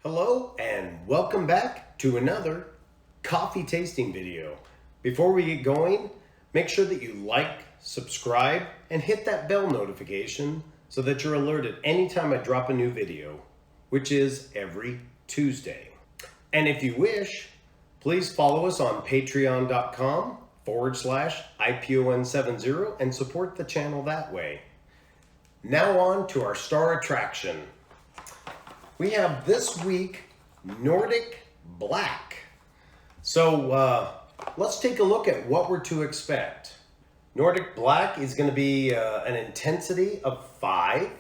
Hello and welcome back to another coffee tasting video. Before we get going, make sure that you like, subscribe, and hit that bell notification so that you're alerted anytime I drop a new video, which is every Tuesday. And if you wish, please follow us on patreon.com/IPON70 and support the channel that way. Now on to our star attraction. We have this week Nordic Black. So let's take a look at what we're to expect. Nordic Black is going to be an intensity of 5.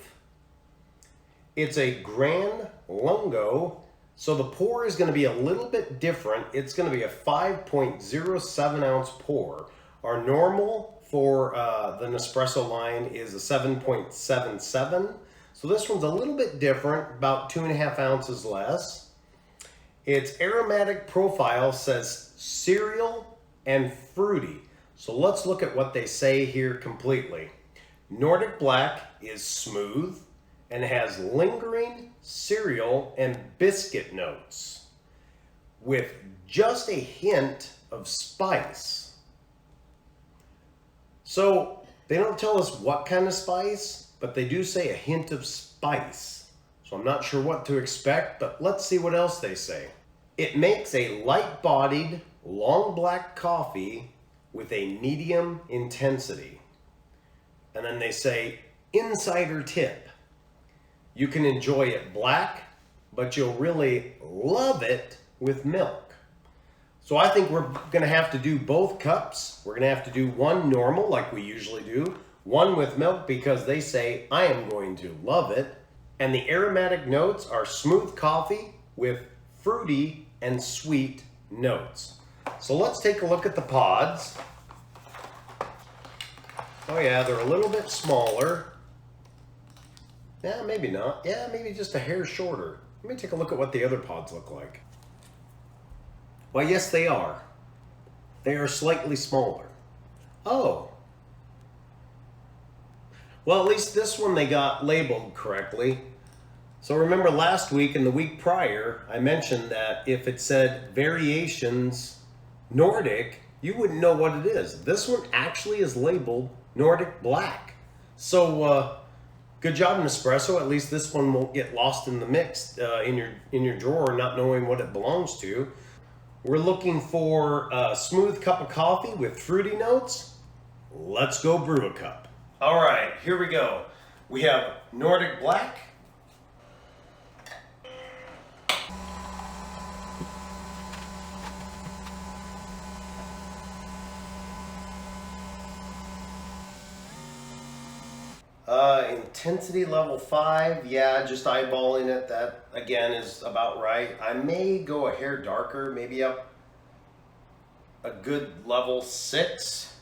It's a Gran Lungo, so the pour is going to be a little bit different. It's going to be a 5.07 ounce pour. Our normal for the Nespresso line is a 7.77. So this one's a little bit different, about 2.5 ounces less. Its aromatic profile says cereal and fruity. So let's look at what they say here completely. Nordic Black is smooth and has lingering cereal and biscuit notes with just a hint of spice. So they don't tell us what kind of spice, but they do say a hint of spice. So I'm not sure what to expect, but let's see what else they say. It makes a light-bodied, long black coffee with a medium intensity. And then they say, insider tip. You can enjoy it black, but you'll really love it with milk. So I think we're gonna have to do both cups. We're gonna have to do one normal like we usually do, one with milk because they say, I am going to love it. And the aromatic notes are smooth coffee with fruity and sweet notes. So let's take a look at the pods. Oh yeah, they're a little bit smaller. Yeah, maybe not. Yeah, maybe just a hair shorter. Let me take a look at what the other pods look like. Well, yes, they are. They are slightly smaller. Oh. Well, at least this one they got labeled correctly. So remember last week and the week prior, I mentioned that if it said Variations Nordic, you wouldn't know what it is. This one actually is labeled Nordic Black. So good job, Nespresso. At least this one won't get lost in the mix in your drawer, not knowing what it belongs to. We're looking for a smooth cup of coffee with fruity notes. Let's go brew a cup. All right, here we go. We have Nordic Black. Intensity level 5, yeah, just eyeballing it, that again is about right. I may go a hair darker, maybe up a good level 6.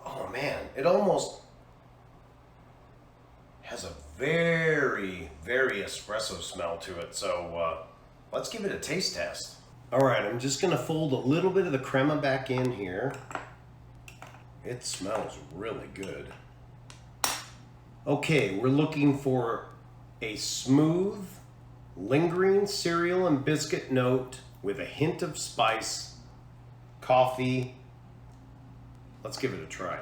Oh man, it almost has a very, very espresso smell to it. So let's give it a taste test. All right, I'm just gonna fold a little bit of the crema back in here. It smells really good. Okay, we're looking for a smooth, lingering cereal and biscuit note with a hint of spice, coffee. Let's give it a try.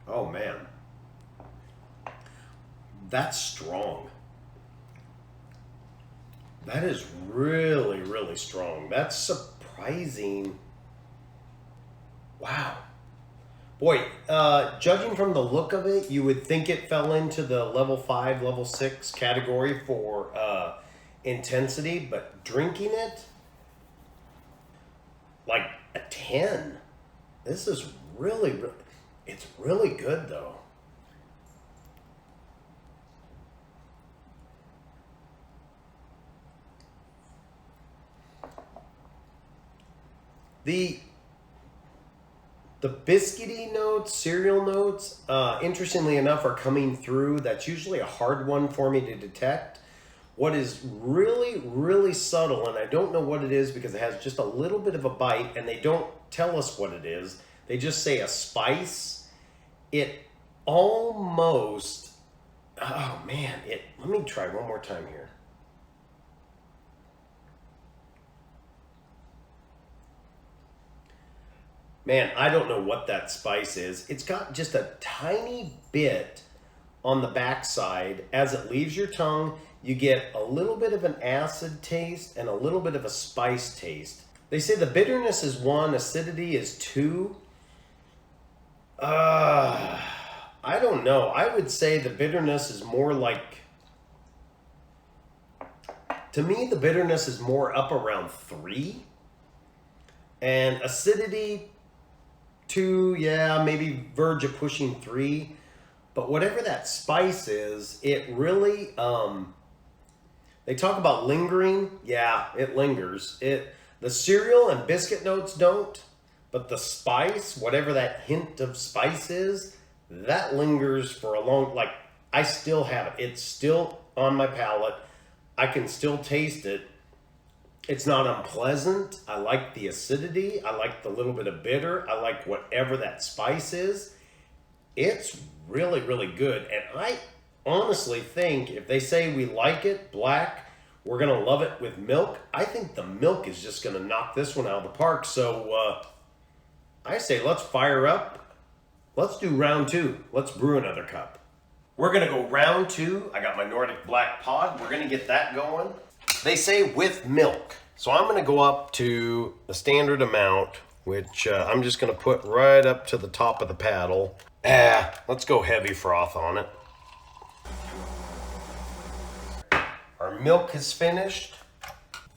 Oh man, that's strong. That is really, really strong. That's surprising. Wow. Boy, judging from the look of it, you would think it fell into the level 5, level 6 category for intensity, but drinking it, like a 10. This is really, it's really good though. The biscuity notes, cereal notes, interestingly enough, are coming through. That's usually a hard one for me to detect. What is really, really subtle, and I don't know what it is because it has just a little bit of a bite, and they don't tell us what it is. they just say a spice, it almost, oh man, let me try one more time here. Man, I don't know what that spice is. It's got just a tiny bit on the backside. As it leaves your tongue, you get a little bit of an acid taste and a little bit of a spice taste. They say the bitterness is 1, acidity is 2. I don't know. I would say the bitterness is more like, to me, the bitterness is more up around 3. And acidity, 2, yeah, maybe verge of pushing 3. But whatever that spice is, it really, they talk about lingering. Yeah, it lingers. The cereal and biscuit notes don't, but the spice, whatever that hint of spice is, that lingers for a long, like, I still have it. It's still on my palate. I can still taste it. It's not unpleasant. I like the acidity. I like the little bit of bitter. I like whatever that spice is. It's really, really good. And I honestly think if they say we like it black, we're going to love it with milk. I think the milk is just going to knock this one out of the park. So I say let's fire up. Let's do round 2. Let's brew another cup. We're going to go round 2. I got my Nordic Black pod. We're going to get that going. They say with milk. So I'm going to go up to the standard amount, which I'm just going to put right up to the top of the paddle. Let's go heavy froth on it. Our milk is finished.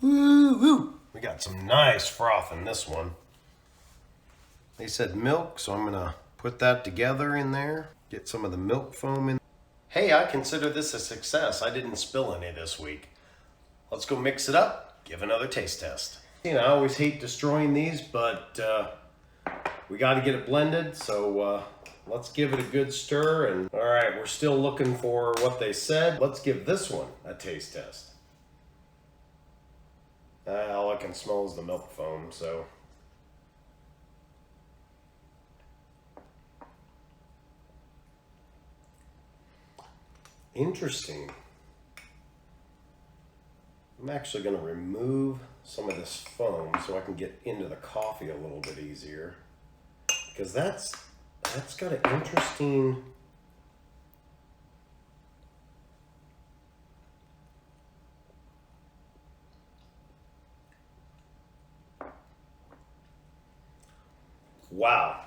Woo-hoo. We got some nice froth in this one. They said milk, so I'm going to put that together in there. Get some of the milk foam in. Hey, I consider this a success. I didn't spill any this week. Let's go mix it up, give another taste test. You know, I always hate destroying these, but we got to get it blended, so let's give it a good stir. And all right, we're still looking for what they said. Let's give this one a taste test. All I can smell is the milk foam, so. Interesting. I'm actually going to remove some of this foam so I can get into the coffee a little bit easier, because that's got an interesting. Wow.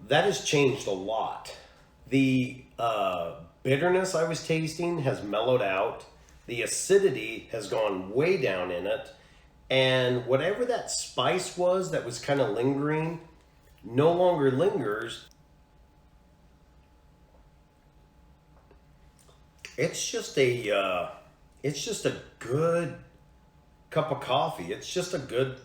That has changed a lot. The bitterness I was tasting has mellowed out. The acidity has gone way down in it. And whatever that spice was that was kind of lingering, no longer lingers. It's just a good cup of coffee. It's just a good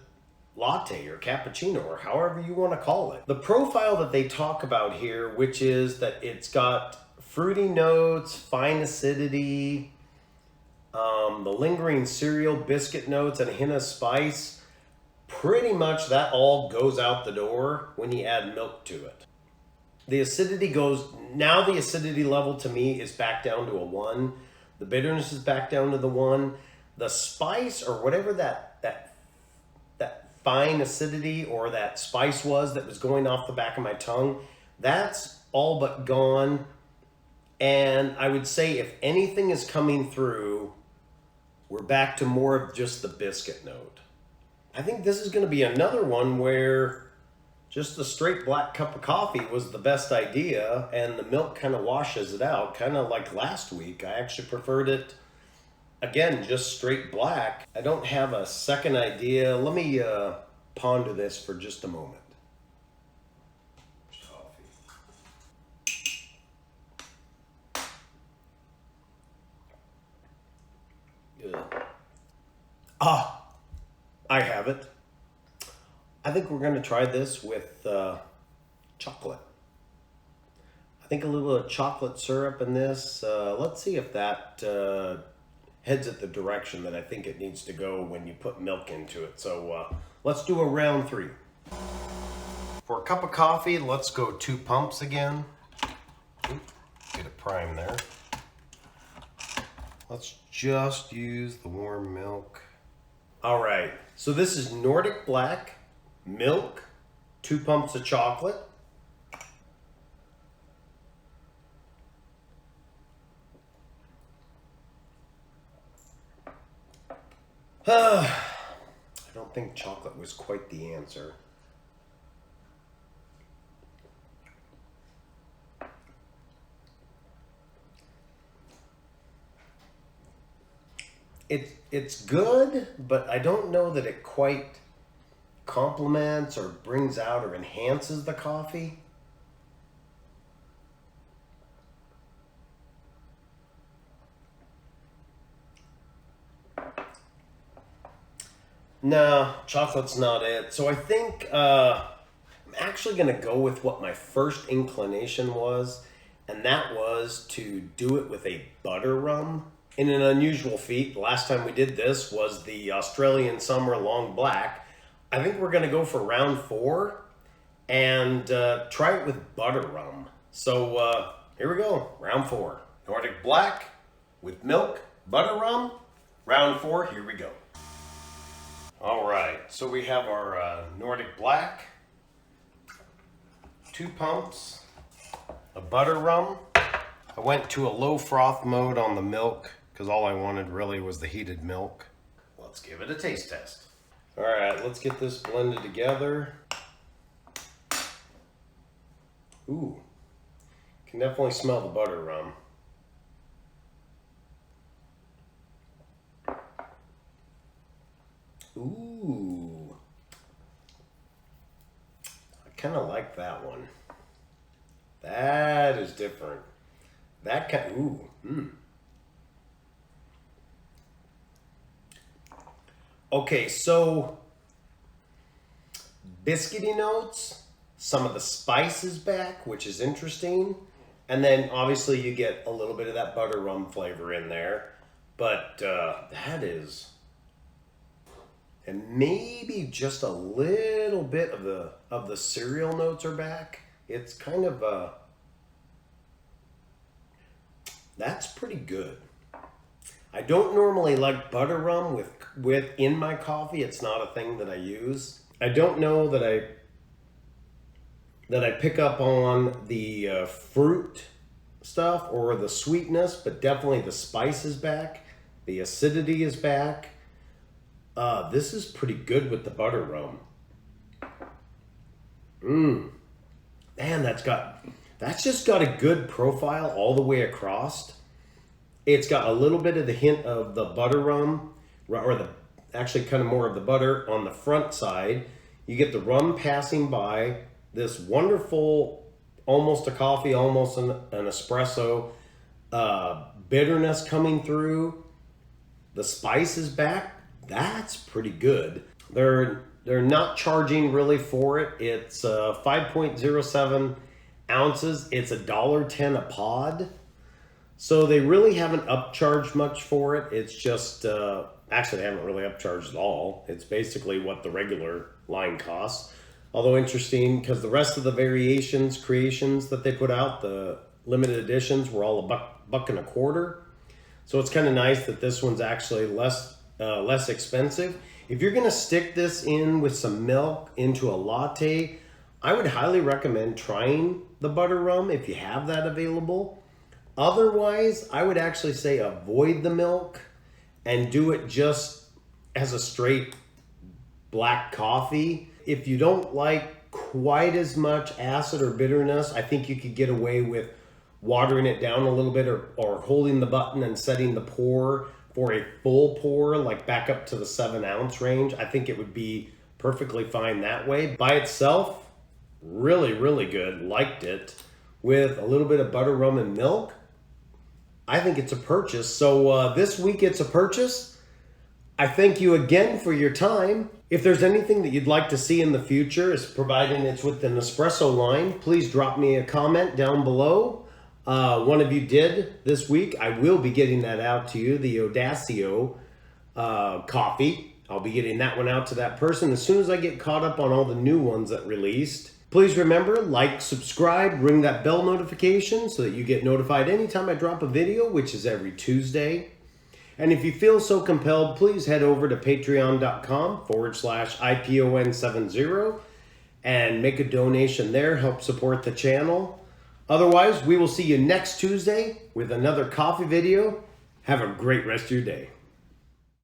latte or cappuccino or however you want to call it. The profile that they talk about here, which is that it's got fruity notes, fine acidity, the lingering cereal biscuit notes, and a hint of spice, pretty much that all goes out the door when you add milk to it. The acidity now the acidity level to me is back down to a 1. The bitterness is back down to the 1. The spice or whatever that fine acidity or that spice was that was going off the back of my tongue, that's all but gone. And I would say if anything is coming through, we're back to more of just the biscuit note. I think this is going to be another one where just the straight black cup of coffee was the best idea and the milk kind of washes it out, kind of like last week. I actually preferred it, again, just straight black. I don't have a second idea. Let me ponder this for just a moment. I have it. I think we're going to try this with chocolate. I think a little bit of chocolate syrup in this. Let's see if that heads it the direction that I think it needs to go when you put milk into it. So let's do a round 3. For a cup of coffee, let's go 2 pumps again. Get it primed there. Let's just use the warm milk. All right, so this is Nordic Black, milk, 2 pumps of chocolate. I don't think chocolate was quite the answer. It's good, but I don't know that it quite complements or brings out or enhances the coffee. No, chocolate's not it. So I think I'm actually going to go with what my first inclination was, and that was to do it with a butter rum. In an unusual feat, the last time we did this was the Australian Summer Long Black. I think we're going to go for round 4 and try it with butter rum. So here we go, round 4. Nordic Black with milk, butter rum. Round 4, here we go. All right, so we have our Nordic Black, 2 pumps of butter rum. I went to a low froth mode on the milk because all I wanted really was the heated milk. Let's give it a taste test. All right, let's get this blended together. Ooh, can definitely smell the butter rum. Ooh, I kind of like that one. That is different. That kind, ooh, Okay, so biscuity notes, some of the spices back, which is interesting. And then obviously you get a little bit of that butter rum flavor in there. But that is, and maybe just a little bit of the cereal notes are back. It's kind of that's pretty good. I don't normally like butter rum with in my coffee. It's not a thing that I use. I don't know that I pick up on the fruit stuff or the sweetness, but definitely the spice is back. The acidity is back. This is pretty good with the butter rum. Man, that's just got a good profile all the way across. It's got a little bit of the hint of the butter rum, or actually kind of more of the butter on the front side. You get the rum passing by, this wonderful, almost a coffee, almost an espresso, bitterness coming through. The spice is back. That's pretty good. They're not charging really for it. It's 5.07 ounces. It's $1.10 a pod. So they really haven't upcharged much for it. It's just, actually they haven't really upcharged at all. It's basically what the regular line costs. Although interesting, because the rest of the creations that they put out, the limited editions, were all $1 and a quarter. So it's kind of nice that this one's actually less expensive. If you're gonna stick this in with some milk into a latte, I would highly recommend trying the butter rum if you have that available. Otherwise, I would actually say avoid the milk and do it just as a straight black coffee. If you don't like quite as much acid or bitterness, I think you could get away with watering it down a little bit or holding the button and setting the pour for a full pour, like back up to the 7 ounce range. I think it would be perfectly fine that way. By itself, really, really good. Liked it. With a little bit of butter, rum, and milk, I think it's a purchase. So this week it's a purchase. I thank you again for your time. If there's anything that you'd like to see in the future, providing it's with the Nespresso line, please drop me a comment down below. One of you did this week. I will be getting that out to you, the Audacio coffee. I'll be getting that one out to that person as soon as I get caught up on all the new ones that released. Please remember, like, subscribe, ring that bell notification so that you get notified anytime I drop a video, which is every Tuesday. And if you feel so compelled, please head over to patreon.com/IPON70 and make a donation there, help support the channel. Otherwise, we will see you next Tuesday with another coffee video. Have a great rest of your day.